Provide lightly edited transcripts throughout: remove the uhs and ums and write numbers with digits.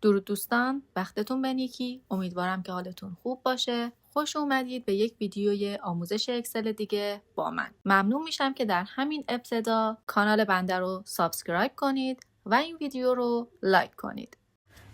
درود دوستان، وقتتون بنیکی. امیدوارم که حالتون خوب باشه. خوش اومدید به یک ویدیوی آموزش اکسل دیگه با من. ممنون میشم که در همین ابتدا کانال بنده رو سابسکرایب کنید و این ویدیو رو لایک کنید.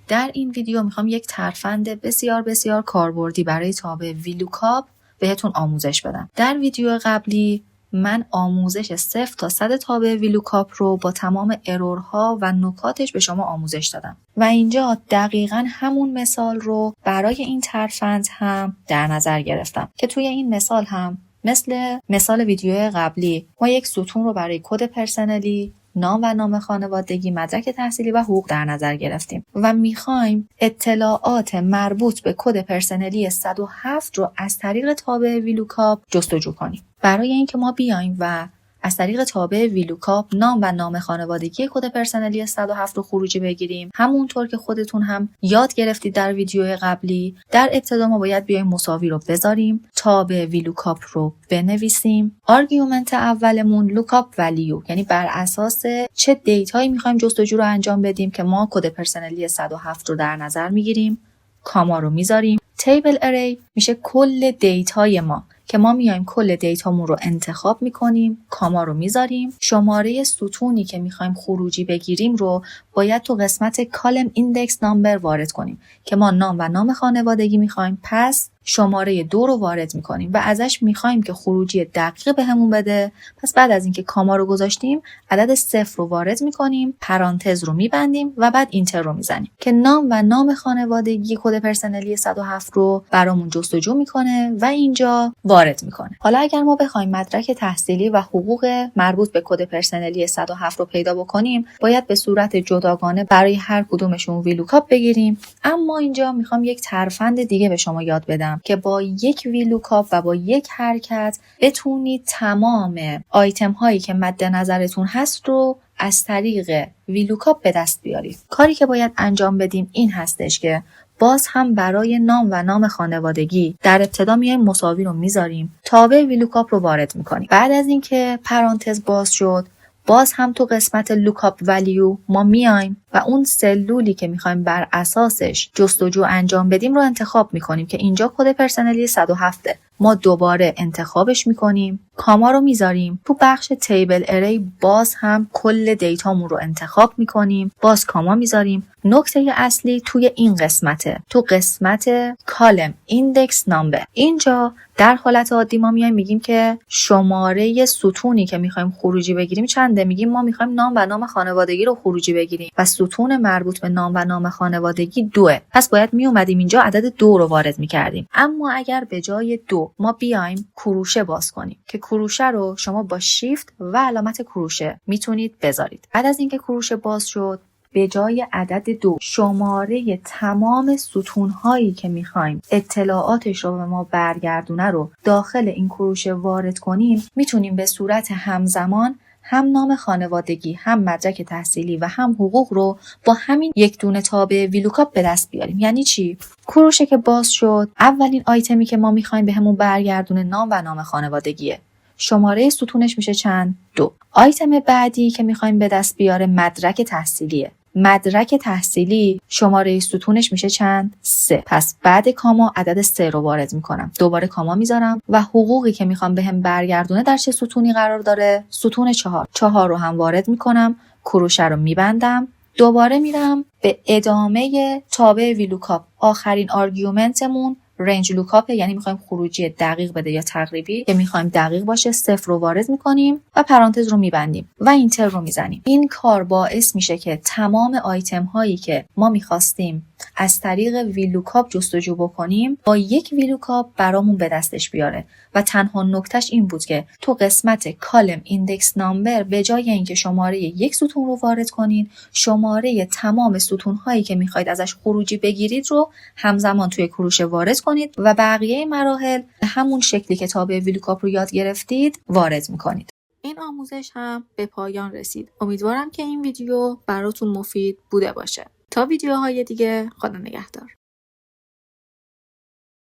در این ویدیو میخوام یک ترفند بسیار کاربردی برای تابع ویلوکاپ بهتون آموزش بدم. در ویدیو قبلی من آموزش 0 تا 100 تابع ویلوکاپ رو با تمام ارورها و نکاتش به شما آموزش دادم و اینجا دقیقاً همون مثال رو برای این ترفند هم در نظر گرفتم که توی این مثال هم مثل مثال ویدیو قبلی ما یک ستون رو برای کد پرسنلی، نام و نام خانوادگی، مدرک تحصیلی و حقوق در نظر گرفتیم و میخوایم اطلاعات مربوط به کد پرسنلی 107 رو از طریق تابع ویلوکاپ جستجو کنیم. برای اینکه ما بیایم و از طریق تابع ویلوکاپ نام و نام خانوادگی کد پرسنلی 107 رو خروجی بگیریم، همونطور که خودتون هم یاد گرفتید در ویدیو قبلی، در ابتدا ما باید بیایم مساوی رو بذاریم، تابع ویلوکاپ رو بنویسیم. آرگومنت اولمون لوکاپ ولیو، یعنی بر اساس چه دیتایی میخوایم جستجو رو انجام بدیم که ما کد پرسنلی 107 رو در نظر میگیریم، کاما رو میذاریم. تیبل اری میشه کل دیتای ما که ما میایم کل دیتامون رو انتخاب میکنیم، کاما رو میذاریم. شماره ستونی که میخوایم خروجی بگیریم رو باید تو قسمت کالم ایندکس نامبر وارد کنیم که ما نام و نام خانوادگی میخوایم، پس شماره 2 رو وارد میکنیم و ازش میخوایم که خروجی دقیق بهمون بده. پس بعد از اینکه کاما رو گذاشتیم عدد 0 رو وارد میکنیم، پرانتز رو میبندیم و بعد اینتر رو میزنیم که نام و نام خانوادگی کد پرسنلی 107 رو برامون جستجو میکنه و اینجا وارد میکنه. حالا اگر ما بخوایم مدرک تحصیلی و حقوق مربوط به کد پرسنلی 107 رو پیدا بکنیم، باید به صورت جداگانه برای هر کدومشون ویلوکاپ بگیریم. اما اینجا میخوام یک ترفند دیگه به شما یاد بدم که با یک ویلوکاپ و با یک حرکت بتونید تمام آیتم هایی که مد نظرتون هست رو از طریق ویلوکاپ به دست بیارید. کاری که باید انجام بدیم این هستش که باز هم برای نام و نام خانوادگی در ابتدا میایم مساوی رو میذاریم، تابع ویلوکاپ رو وارد میکنیم. بعد از اینکه پرانتز باز شد، باز هم تو قسمت لوکاپ ولیو ما میایم و اون سلولی که میخوایم بر اساسش جستجو انجام بدیم رو انتخاب میکنیم که اینجا کد پرسنلی 107. ما دوباره انتخابش میکنیم، کاما رو میذاریم. تو بخش تیبل اری باز هم کل دیتامون رو انتخاب میکنیم، باز کاما میذاریم. نکته اصلی توی این قسمته، تو قسمت کالم ایندکس نامبر. اینجا در حالت عادی ما میایم میگیم که شماره ستونی که میخوایم خروجی بگیریم چنده. میگیم ما میخوایم نام و نام خانوادگی رو خروجی بگیریم و ستون مربوط به نام و نام خانوادگی 2، پس باید میومدیم اینجا عدد 2 رو وارد میکردیم. اما اگر به جای 2 ما بیایم کروشه باز کنیم که کروشه رو شما با شیفت و علامت کروشه میتونید بذارید. بعد از اینکه کروشه باز شد، به جای عدد 2 شماره تمام ستون‌هایی که می‌خوایم اطلاعاتش رو به ما برگردونه رو داخل این کروشه وارد کنیم، میتونیم به صورت همزمان هم نام خانوادگی، هم مدرک تحصیلی و هم حقوق رو با همین یک دونه تابع ویلوکاپ به دست بیاریم. یعنی چی؟ کروشه که باز شد، اولین آیتمی که ما می‌خوایم بهمون برگردونه نام و نام خانوادگیه. شماره ستونش میشه چند؟ 2. آیتم بعدی که می‌خوایم به دست بیاره مدرک تحصیلیه. مدرک تحصیلی شماره ستونش میشه چند؟ 3. پس بعد کاما عدد 3 رو وارد میکنم، دوباره کاما میذارم و حقوقی که میخوام بهم برگردونه در چه ستونی قرار داره؟ ستون 4. 4 رو هم وارد میکنم، کروشه رو میبندم، دوباره میرم به ادامه تابع ویلوکاپ. آخرین آرگومنتمون رنج لوکاپ، یعنی میخوایم خروجی دقیق بده یا تقریبی که میخوایم دقیق باشه. 0 رو وارد میکنیم و پرانتز رو میبندیم و اینتر رو میزنیم. این کار باعث میشه که تمام آیتم هایی که ما میخواستیم از طریق ویلوکاپ جستجو بکنیم با یک ویلوکاپ برامون به دستش بیاره و تنها نکتهش این بود که تو قسمت کالم ایندکس نامبر به جای اینکه شماره یک ستون رو وارد کنین، شماره تمام ستون هایی که میخواید ازش خروجی بگیرید رو همزمان توی کروشه وارد کنید و بقیه مراحل همون شکلی که تابع ویلوکاپ رو یاد گرفتید وارد میکنید. این آموزش هم به پایان رسید. امیدوارم که این ویدیو براتون مفید بوده باشه. تا ویدیوهای دیگه، خدا نگهدار.